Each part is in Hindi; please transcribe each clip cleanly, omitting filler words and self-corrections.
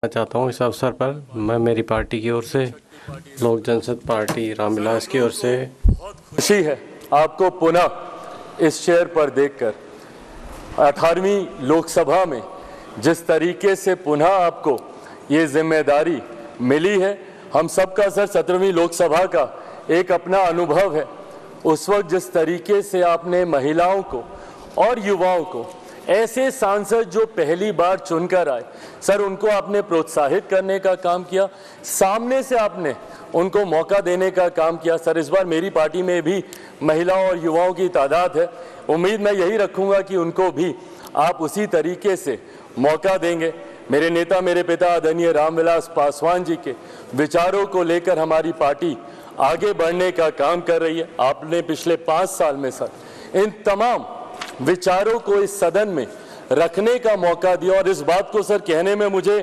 चाहता हूँ इस अवसर पर मैं मेरी पार्टी की ओर से लोक जनशक्ति पार्टी रामविलास की ओर से खुशी है आपको पुनः इस चेयर पर देखकर। 18वीं लोकसभा में जिस तरीके से पुनः आपको ये जिम्मेदारी मिली है, हम सबका सर 17वीं लोकसभा का एक अपना अनुभव है। उस वक्त जिस तरीके से आपने महिलाओं को और युवाओं को, ऐसे सांसद जो पहली बार चुनकर आए सर, उनको आपने प्रोत्साहित करने का काम किया, सामने से आपने उनको मौका देने का काम किया। सर, इस बार मेरी पार्टी में भी महिलाओं और युवाओं की तादाद है। उम्मीद मैं यही रखूंगा कि उनको भी आप उसी तरीके से मौका देंगे। मेरे नेता, मेरे पिता आदरणीय रामविलास पासवान जी के विचारों को लेकर हमारी पार्टी आगे बढ़ने का काम कर रही है। आपने पिछले 5 साल में सर इन तमाम विचारों को इस सदन में रखने का मौका दिया और इस बात को सर कहने में मुझे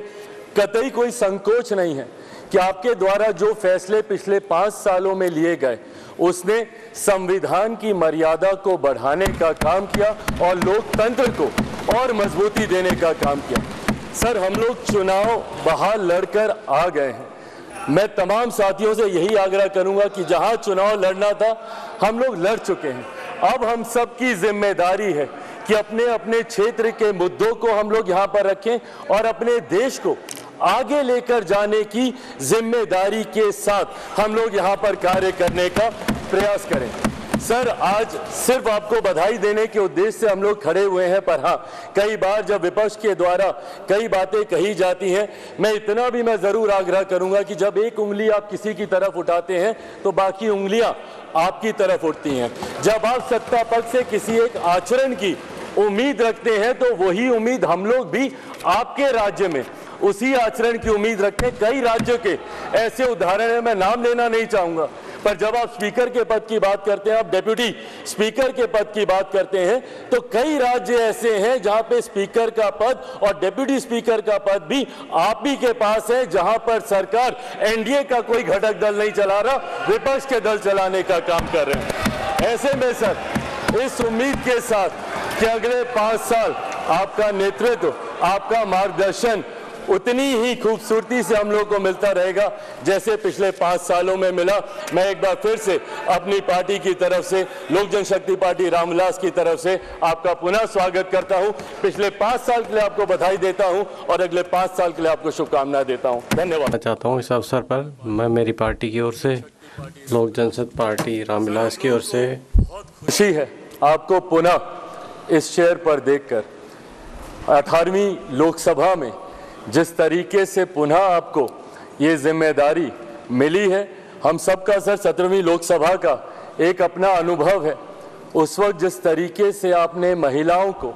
कतई कोई संकोच नहीं है कि आपके द्वारा जो फैसले पिछले 5 सालों में लिए गए, उसने संविधान की मर्यादा को बढ़ाने का काम किया और लोकतंत्र को और मजबूती देने का काम किया। सर, हम लोग चुनाव बाहर लड़कर आ गए हैं। मैं तमाम साथियों से यही आग्रह करूंगा कि जहां चुनाव लड़ना था, हम लोग लड़ चुके हैं। अब हम सबकी जिम्मेदारी है कि अपने अपने क्षेत्र के मुद्दों को हम लोग यहाँ पर रखें और अपने देश को आगे लेकर जाने की जिम्मेदारी के साथ हम लोग यहाँ पर कार्य करने का प्रयास करें। सर, आज सिर्फ आपको बधाई देने के उद्देश्य से हम लोग खड़े हुए हैं, पर हाँ, कई बार जब विपक्ष के द्वारा कई बातें कही जाती हैं, मैं इतना भी मैं जरूर आग्रह करूंगा कि जब एक उंगली आप किसी की तरफ उठाते हैं तो बाकी उंगलियां आपकी तरफ उठती हैं। जब आप सत्ता पक्ष से किसी एक आचरण की उम्मीद रखते हैं तो वही उम्मीद हम लोग भी आपके राज्य में उसी आचरण की उम्मीद रखते हैं। कई राज्यों के ऐसे उदाहरण है, मैं नाम लेना नहीं चाहूंगा, पर जब आप स्पीकर के पद की बात करते हैं, आप डेप्यूटी स्पीकर के पद की बात करते हैं, तो कई राज्य ऐसे हैं जहां पे स्पीकर का पद और डेप्यूटी स्पीकर का पद भी आप ही के पास है, जहां पर सरकार एनडीए का कोई घटक दल नहीं चला रहा, विपक्ष के दल चलाने का काम कर रहे हैं। ऐसे में सर, इस उम्मीद के साथ कि अगले 5 साल आपका नेतृत्व, आपका मार्गदर्शन उतनी ही खूबसूरती से हम लोग को मिलता रहेगा जैसे पिछले 5 सालों में मिला। मैं एक बार फिर से अपनी पार्टी की तरफ से, लोक जनशक्ति पार्टी रामविलास की तरफ से आपका पुनः स्वागत करता हूं। पिछले 5 साल के लिए आपको बधाई देता हूं और अगले 5 साल के लिए आपको शुभकामनाएं देता हूं। धन्यवाद। चाहता हूँ इस अवसर पर मैं मेरी पार्टी की ओर से लोक जनशक्ति पार्टी रामविलास की ओर से खुशी है आपको पुनः इस चेयर पर देखकर। 18वीं लोकसभा में जिस तरीके से पुनः आपको ये जिम्मेदारी मिली है, हम सबका सर 17वीं लोकसभा का एक अपना अनुभव है। उस वक्त जिस तरीके से आपने महिलाओं को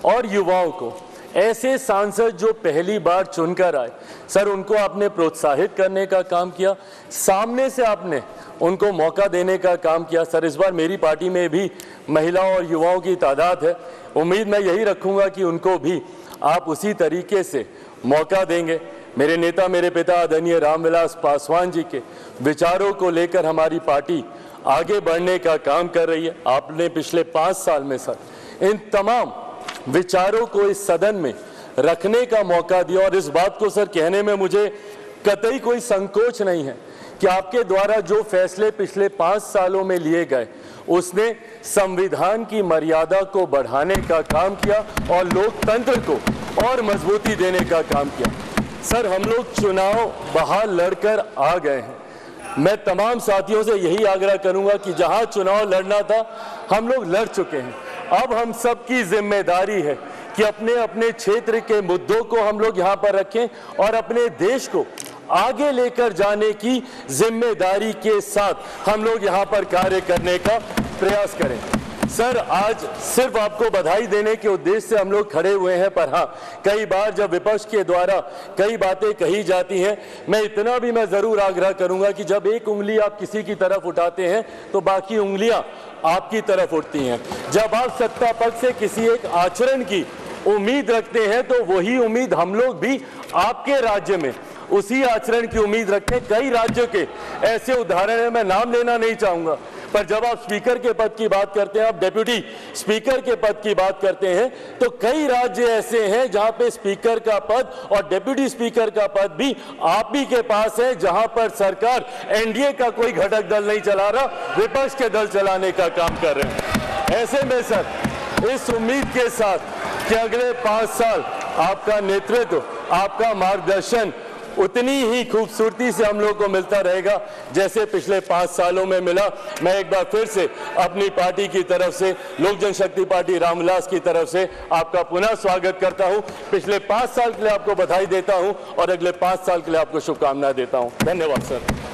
और युवाओं को, ऐसे सांसद जो पहली बार चुनकर आए सर, उनको आपने प्रोत्साहित करने का काम किया, सामने से आपने उनको मौका देने का काम किया। सर, इस बार मेरी पार्टी में भी महिलाओं और युवाओं की तादाद है। उम्मीद मैं यही रखूंगा कि उनको भी आप उसी तरीके से मौका देंगे। मेरे नेता, मेरे पिता आदरणीय रामविलास पासवान जी के विचारों को लेकर हमारी पार्टी आगे बढ़ने का काम कर रही है। आपने पिछले 5 साल में सर इन तमाम विचारों को इस सदन में रखने का मौका दिया और इस बात को सर कहने में मुझे कतई कोई संकोच नहीं है कि आपके द्वारा जो फैसले पिछले 5 सालों में लिए गए, उसने संविधान की मर्यादा को बढ़ाने का काम किया और लोकतंत्र को और मजबूती देने का काम किया। सर, हम लोग चुनाव बाहर लड़कर आ गए हैं। मैं तमाम साथियों से यही आग्रह करूंगा कि जहां चुनाव लड़ना था, हम लोग लड़ चुके हैं। अब हम सबकी जिम्मेदारी है कि अपने अपने क्षेत्र के मुद्दों को हम लोग यहाँ पर रखें और अपने देश को आगे लेकर जाने की जिम्मेदारी के साथ हम लोग यहाँ पर कार्य करने का प्रयास करें। सर, आज सिर्फ आपको बधाई देने के उद्देश्य से हम लोग खड़े हुए हैं, पर हाँ, कई बार जब विपक्ष के द्वारा कई बातें कही जाती हैं, मैं इतना भी मैं जरूर आग्रह करूंगा कि जब एक उंगली आप किसी की तरफ उठाते हैं तो बाकी उंगलियां आपकी तरफ उठती हैं। जब आप सत्ता पक्ष से किसी एक आचरण की उम्मीद रखते हैं तो वही उम्मीद हम लोग भी आपके राज्य में उसी आचरण की उम्मीद रखते हैं। कई राज्यों के ऐसे उदाहरण है, मैं नाम लेना नहीं चाहूंगा, पर जब आप स्पीकर के पद की बात करते हैं, आप डेप्यूटी स्पीकर के पद की बात करते हैं, तो कई राज्य ऐसे हैं जहां पे स्पीकर का पद और डेप्यूटी स्पीकर का पद भी आप ही के पास है, जहां पर सरकार एनडीए का कोई घटक दल नहीं चला रहा, विपक्ष के दल चलाने का काम कर रहे हैं। ऐसे में सर, इस उम्मीद के साथ कि अगले 5 साल आपका नेतृत्व, आपका मार्गदर्शन उतनी ही खूबसूरती से हम लोगों को मिलता रहेगा जैसे पिछले 5 सालों में मिला, मैं एक बार फिर से अपनी पार्टी की तरफ से, लोक जनशक्ति पार्टी रामविलास की तरफ से आपका पुनः स्वागत करता हूं। पिछले 5 साल के लिए आपको बधाई देता हूं और अगले 5 साल के लिए आपको शुभकामनाएं देता हूं। धन्यवाद सर।